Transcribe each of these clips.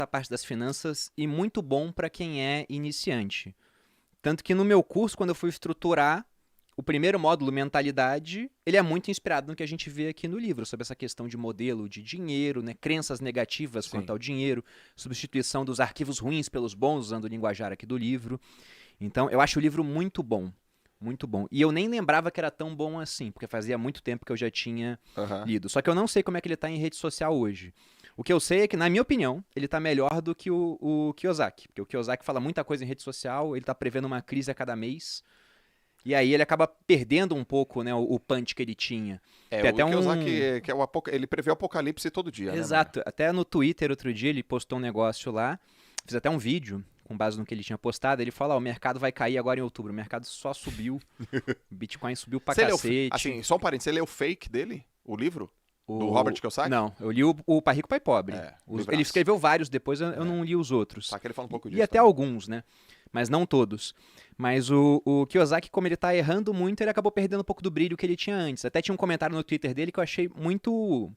essa parte das finanças e muito bom para quem é iniciante. Tanto que no meu curso, quando eu fui estruturar, o primeiro módulo, mentalidade, ele é muito inspirado no que a gente vê aqui no livro, sobre essa questão de modelo de dinheiro, né, crenças negativas Sim. quanto ao dinheiro, substituição dos arquivos ruins pelos bons, usando o linguajar aqui do livro. Então, eu acho o livro muito bom, muito bom. E eu nem lembrava que era tão bom assim, porque fazia muito tempo que eu já tinha Aham. lido. Só que eu não sei como é que ele tá em rede social hoje. O que eu sei é que, na minha opinião, ele tá melhor do que o Kiyosaki. Porque o Kiyosaki fala muita coisa em rede social, ele tá prevendo uma crise a cada mês. E aí ele acaba perdendo um pouco, né, o punch que ele tinha. Tem O até Kiyosaki, que é ele prevê o apocalipse todo dia, né, mano? Exato. Até no Twitter outro dia ele postou um negócio lá. Fiz até um vídeo com base no que ele tinha postado. Ele falou: o mercado vai cair agora em outubro. O mercado só subiu. Bitcoin subiu pra Você leu, cacete. assim, só um parênteses, você leu o fake dele? O livro? Do O... Robert Kiyosaki? Não, eu li o Pai Rico, Pai Pobre. Livraço. Ele escreveu vários, depois eu não li os outros. Tá, que ele fala um pouco E disso até também. alguns, né? Mas não todos. Mas o Kiyosaki, como ele tá errando muito, ele acabou perdendo um pouco do brilho que ele tinha antes. Até tinha um comentário no Twitter dele que eu achei muito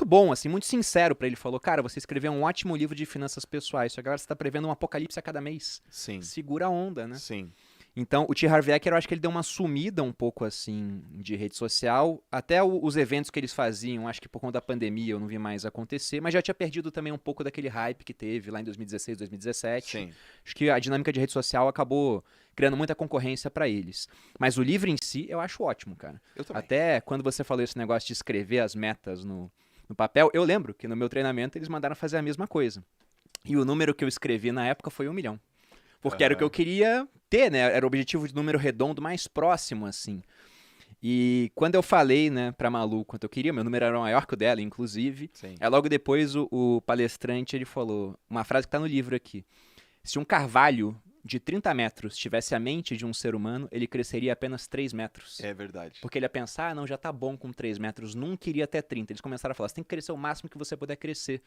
bom, assim, muito sincero pra ele. Falou: cara, você escreveu um ótimo livro de finanças pessoais, só que agora você tá prevendo um apocalipse a cada mês. Sim, Segura a onda, né? sim. Então, o T. Harv Eker, eu acho que ele deu uma sumida um pouco, assim, de rede social. Até os eventos que eles faziam, acho que por conta da pandemia eu não vi mais acontecer, mas já tinha perdido também um pouco daquele hype que teve lá em 2016, 2017. Sim. Acho que a dinâmica de rede social acabou criando muita concorrência pra eles. Mas o livro em si, eu acho ótimo, cara. Eu também. Até quando você falou esse negócio de escrever as metas no papel, eu lembro que no meu treinamento eles mandaram fazer a mesma coisa. E o número que eu escrevi na época foi 1 milhão. Porque era o que eu queria ter, né? Era o objetivo de número redondo mais próximo, assim. E quando eu falei, né, pra Malu quanto eu queria, meu número era maior que o dela, inclusive. Sim. Logo depois o palestrante, ele falou uma frase que tá no livro aqui. Se um carvalho de 30 metros tivesse a mente de um ser humano, ele cresceria apenas 3 metros. É verdade. Porque ele ia pensar, não, já tá bom com 3 metros, nunca iria até 30. Eles começaram a falar, você tem que crescer o máximo que você puder crescer.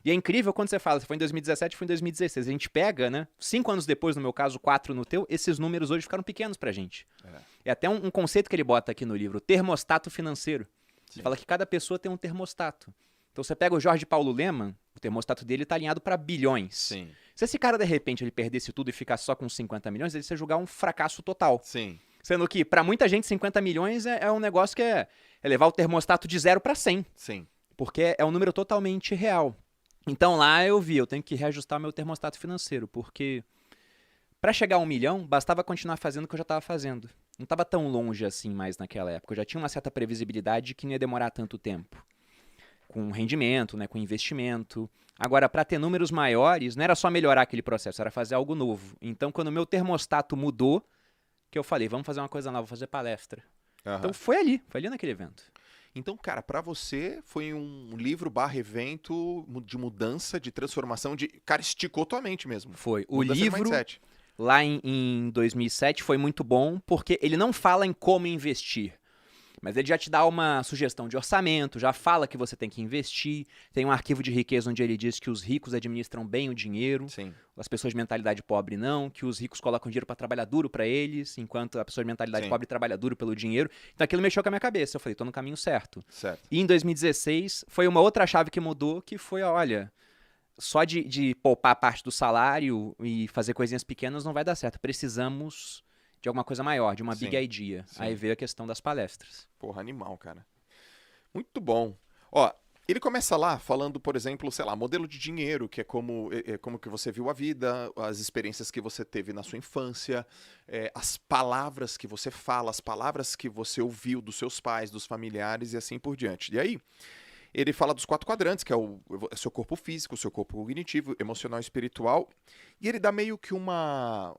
E é incrível quando você fala, se foi em 2017, foi em 2016. A gente pega, né, 5 anos depois, no meu caso, 4 no teu, esses números hoje ficaram pequenos pra gente. É até um conceito que ele bota aqui no livro, termostato financeiro. Ele fala que cada pessoa tem um termostato. Então você pega o Jorge Paulo Lemann, o termostato dele tá alinhado para bilhões. Sim. Se esse cara, de repente, ele perdesse tudo e ficasse só com 50 milhões, ele ia julgar um fracasso total. Sim. Sendo que, para muita gente, 50 milhões é um negócio que é levar o termostato de 0 para 100. Sim. Porque é um número totalmente real. Então lá eu tenho que reajustar meu termostato financeiro, porque para chegar a 1 milhão, bastava continuar fazendo o que eu já estava fazendo. Não estava tão longe assim mais naquela época. Eu já tinha uma certa previsibilidade que não ia demorar tanto tempo. Com rendimento, né, com investimento. Agora, para ter números maiores, não era só melhorar aquele processo, era fazer algo novo. Então, quando o meu termostato mudou, que eu falei, vamos fazer uma coisa nova, vou fazer palestra. Então, foi ali naquele evento. Então, cara, pra você foi um livro / evento de mudança, de transformação, cara, esticou tua mente mesmo. Foi. O Mudança de livro, mindset. lá em 2007, foi muito bom, porque ele não fala em como investir. Mas ele já te dá uma sugestão de orçamento, já fala que você tem que investir. Tem um arquivo de riqueza onde ele diz que os ricos administram bem o dinheiro, Sim. as pessoas de mentalidade pobre não, que os ricos colocam dinheiro para trabalhar duro para eles, enquanto a pessoa de mentalidade pobre trabalha duro pelo dinheiro. Então aquilo mexeu com a minha cabeça. Eu falei, tô no caminho certo. E em 2016 foi uma outra chave que mudou, que foi, olha, só de poupar parte do salário e fazer coisinhas pequenas não vai dar certo. Precisamos de alguma coisa maior, de uma big idea. Aí veio a questão das palestras. Porra, animal, cara. Muito bom. Ó, ele começa lá falando, por exemplo, sei lá, modelo de dinheiro, que é como que você viu a vida, as experiências que você teve na sua infância, as palavras que você fala, as palavras que você ouviu dos seus pais, dos familiares e assim por diante. E aí, ele fala dos 4 quadrantes, que é o seu corpo físico, o seu corpo cognitivo, emocional e espiritual. E ele dá meio que uma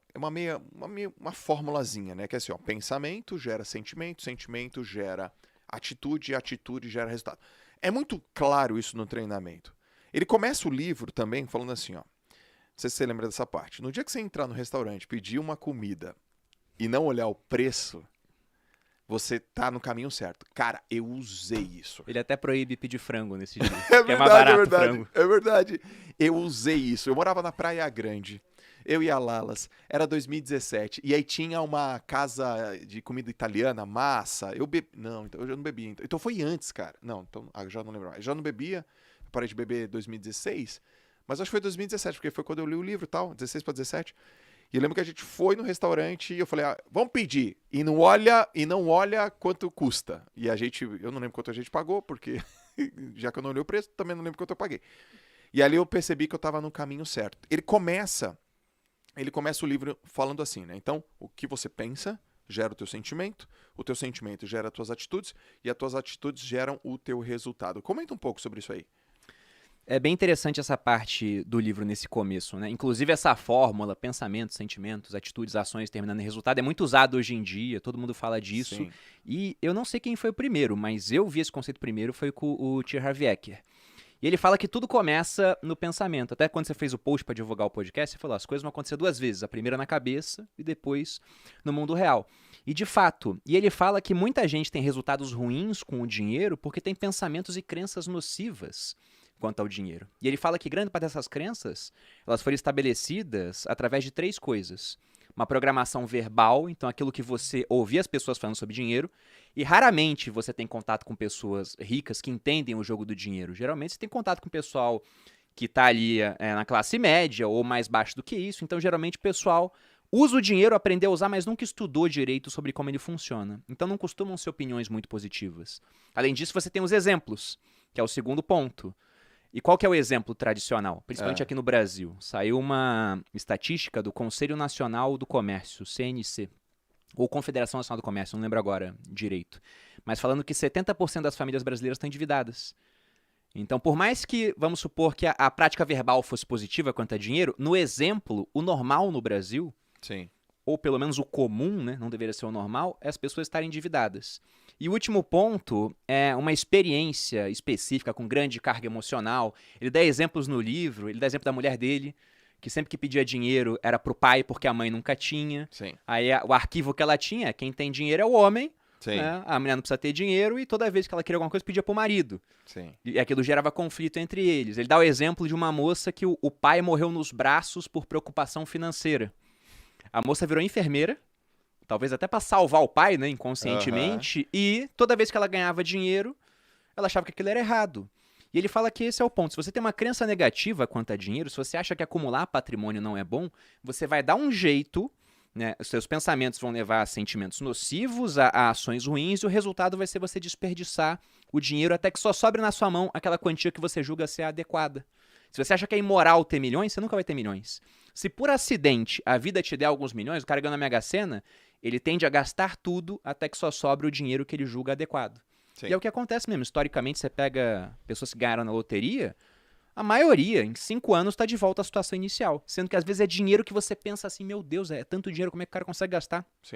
formulazinha, né? Que é assim, ó, pensamento gera sentimento, sentimento gera atitude, atitude gera resultado. É muito claro isso no treinamento. Ele começa o livro também falando assim, ó. Não sei se você lembra dessa parte. No dia que você entrar no restaurante, pedir uma comida e não olhar o preço, você tá no caminho certo. Cara, eu usei isso. Ele até proíbe pedir frango nesse dia. É que é mais barato o verdade, frango. é verdade. Eu usei isso. Eu morava na Praia Grande. Eu e a Lalas. Era 2017. E aí tinha uma casa de comida italiana, massa. Eu bebi. Não, então eu já não bebia. Então foi antes, cara. Não, então já não lembro mais. Já não bebia. Eu parei de beber em 2016. Mas acho que foi 2017, porque foi quando eu li o livro e tal, 16 para 17. E eu lembro que a gente foi no restaurante e eu falei, vamos pedir. E não olha quanto custa. E eu não lembro quanto a gente pagou, porque já que eu não olhei o preço, também não lembro quanto eu paguei. E ali eu percebi que eu estava no caminho certo. Ele começa o livro falando assim, né? Então, o que você pensa gera o teu sentimento gera as tuas atitudes, e as tuas atitudes geram o teu resultado. Comenta um pouco sobre isso aí. É bem interessante essa parte do livro nesse começo, né? Inclusive essa fórmula, pensamentos, sentimentos, atitudes, ações terminando em resultado, é muito usado hoje em dia, todo mundo fala disso. Sim. E eu não sei quem foi o primeiro, mas eu vi esse conceito primeiro, foi com o T. Harv Eker. E ele fala que tudo começa no pensamento. Até quando você fez o post para divulgar o podcast, você falou, as coisas vão acontecer duas vezes. A primeira na cabeça e depois no mundo real. E de fato, ele fala que muita gente tem resultados ruins com o dinheiro porque tem pensamentos e crenças nocivas quanto ao dinheiro. E ele fala que grande parte dessas crenças, elas foram estabelecidas através de três coisas. Uma programação verbal, então aquilo que você ouvia as pessoas falando sobre dinheiro, e raramente você tem contato com pessoas ricas que entendem o jogo do dinheiro. Geralmente você tem contato com o pessoal que está ali na classe média ou mais baixo do que isso, então geralmente o pessoal usa o dinheiro, aprendeu a usar, mas nunca estudou direito sobre como ele funciona. Então não costumam ser opiniões muito positivas. Além disso, você tem os exemplos, que é o segundo ponto. E qual que é o exemplo tradicional? Principalmente aqui no Brasil. Saiu uma estatística do Conselho Nacional do Comércio, CNC, ou Confederação Nacional do Comércio, não lembro agora direito. Mas falando que 70% das famílias brasileiras estão endividadas. Então, por mais que, vamos supor que a prática verbal fosse positiva quanto a dinheiro, no exemplo, o normal no Brasil, Sim. ou pelo menos o comum, né, não deveria ser o normal, é as pessoas estarem endividadas. E o último ponto é uma experiência específica com grande carga emocional. Ele dá exemplos no livro, ele dá exemplo da mulher dele, que sempre que pedia dinheiro era pro pai porque a mãe nunca tinha. Sim. Aí o arquivo que ela tinha, quem tem dinheiro é o homem, Sim. né? A mulher não precisa ter dinheiro e toda vez que ela queria alguma coisa pedia pro marido. Sim. E aquilo gerava conflito entre eles. Ele dá o exemplo de uma moça que o pai morreu nos braços por preocupação financeira. A moça virou enfermeira, talvez até para salvar o pai, né, inconscientemente, e toda vez que ela ganhava dinheiro, ela achava que aquilo era errado. E ele fala que esse é o ponto. Se você tem uma crença negativa quanto a dinheiro, se você acha que acumular patrimônio não é bom, você vai dar um jeito, né, os seus pensamentos vão levar a sentimentos nocivos, a ações ruins, e o resultado vai ser você desperdiçar o dinheiro até que só sobre na sua mão aquela quantia que você julga ser adequada. Se você acha que é imoral ter milhões, você nunca vai ter milhões. Se por acidente a vida te der alguns milhões, o cara ganha na Mega Sena, ele tende a gastar tudo até que só sobre o dinheiro que ele julga adequado. Sim. E é o que acontece mesmo. Historicamente, você pega pessoas que ganharam na loteria, a maioria, em 5 anos, está de volta à situação inicial. Sendo que às vezes é dinheiro que você pensa assim, meu Deus, é tanto dinheiro, como é que o cara consegue gastar? Sim.